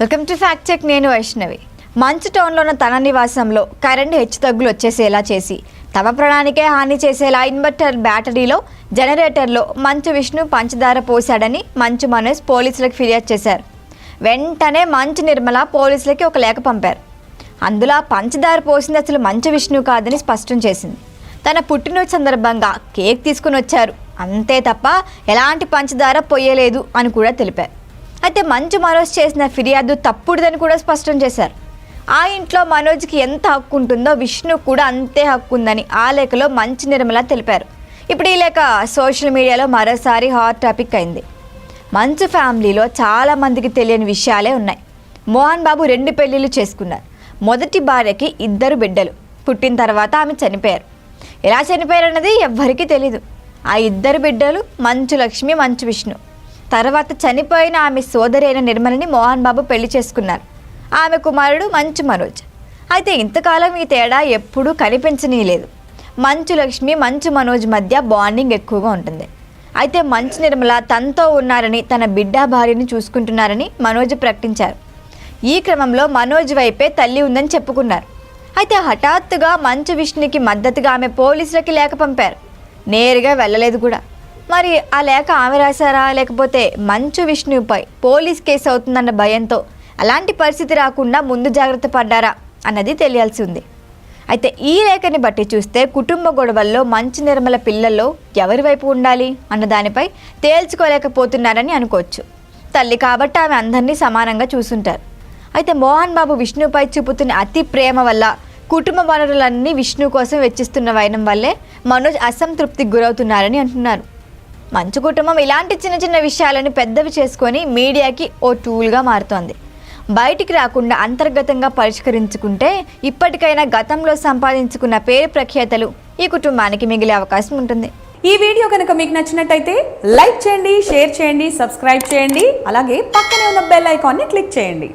Welcome to fact check. నేను వైష్ణవి. మంచు టౌన్లో ఉన్న తన నివాసంలో కరెంటు హెచ్చుతగ్గులు వచ్చేసేలా చేసి తమ ప్రాణానికే హాని చేసేలా ఇన్వర్టర్ బ్యాటరీలో జనరేటర్లో మంచు విష్ణు పంచదార పోశాడని మంచు మనోజ్ పోలీసులకు ఫిర్యాదు చేశారు. వెంటనే మంచు నిర్మల పోలీసులకి ఒక లేఖ పంపారు. అందులో పంచదార పోసింది అసలు మంచు విష్ణు కాదని స్పష్టం చేసింది. తన పుట్టినరోజు సందర్భంగా కేక్ తీసుకుని వచ్చారు, అంతే తప్ప ఎలాంటి పంచదార పొయ్యలేదు అని కూడా తెలిపారు. అయితే మంచు మనోజ్ చేసిన ఫిర్యాదు తప్పుడుదని కూడా స్పష్టం చేశారు. ఆ ఇంట్లో మనోజ్కి ఎంత హక్కు ఉంటుందో విష్ణు కూడా అంతే హక్కు ఉందని ఆ లేఖలో మంచు నిర్మల తెలిపారు. ఇప్పుడు ఈ లేఖ సోషల్ మీడియాలో మరోసారి హాట్ టాపిక్ అయింది. మంచు ఫ్యామిలీలో చాలామందికి తెలియని విషయాలే ఉన్నాయి. మోహన్ బాబు 2 పెళ్ళిళ్ళు చేసుకున్నారు. మొదటి భార్యకి 2 బిడ్డలు. పుట్టిన తర్వాత ఆమె చనిపోయారు. ఎలా చనిపోయారన్నది ఎవ్వరికీ తెలీదు. ఆ 2 బిడ్డలు మంచు లక్ష్మి, మంచు విష్ణు. తర్వాత చనిపోయిన ఆమె సోదరి అయిన నిర్మలని మోహన్ బాబు పెళ్లి చేసుకున్నారు. ఆమె కుమారుడు మంచు మనోజ్. అయితే ఇంతకాలం ఈ తేడా ఎప్పుడూ కనిపించనీయలేదు. మంచు లక్ష్మి, మంచు మనోజ్ మధ్య బాండింగ్ ఎక్కువగా ఉంటుంది. అయితే మంచు నిర్మల తనతో ఉన్నారని, తన బిడ్డ భార్యని చూసుకుంటున్నారని మనోజ్ ప్రకటించారు. ఈ క్రమంలో మనోజ్ వైపే తల్లి ఉందని చెప్పుకున్నారు. అయితే హఠాత్తుగా మంచు విష్ణుకి మద్దతుగా ఆమె పోలీసులకి లేఖ పంపారు. నేరుగా వెళ్ళలేదు కూడా. మరి ఆ లేఖ ఆమె రాశారా, లేకపోతే మంచు విష్ణుపై పోలీస్ కేసు అవుతుందన్న భయంతో అలాంటి పరిస్థితి రాకుండా ముందు జాగ్రత్త పడ్డారా అన్నది తెలియాల్సి ఉంది. అయితే ఈ లేఖని బట్టి చూస్తే కుటుంబ గొడవల్లో మంచు నిర్మల పిల్లల్లో ఎవరి వైపు ఉండాలి అన్న దానిపై తేల్చుకోలేకపోతున్నారని అనుకోవచ్చు. తల్లి కాబట్టి ఆమె అందరినీ సమానంగా చూసుంటారు. అయితే మోహన్ బాబు విష్ణుపై చూపుతున్న అతి ప్రేమ వల్ల కుటుంబ వనరులన్నీ విష్ణు కోసం వెచ్చిస్తున్న వైనం వల్లే మనోజ్ అసంతృప్తికి గురవుతున్నారని అంటున్నారు. మంచు కుటుంబం ఇలాంటి చిన్న చిన్న విషయాలను పెద్దవి చేసుకొని మీడియాకి ఓ టూల్గా మారుతోంది. బయటికి రాకుండా అంతర్గతంగా పరిష్కరించుకుంటే ఇప్పటికైనా గతంలో సంపాదించుకున్న పేరు ప్రఖ్యాతలు ఈ కుటుంబానికి మిగిలే అవకాశం ఉంటుంది. ఈ వీడియో కనుక మీకు నచ్చినట్టయితే లైక్ చేయండి, షేర్ చేయండి, సబ్స్క్రైబ్ చేయండి. అలాగే పక్కనే ఉన్న బెల్ ఐకాన్ని క్లిక్ చేయండి.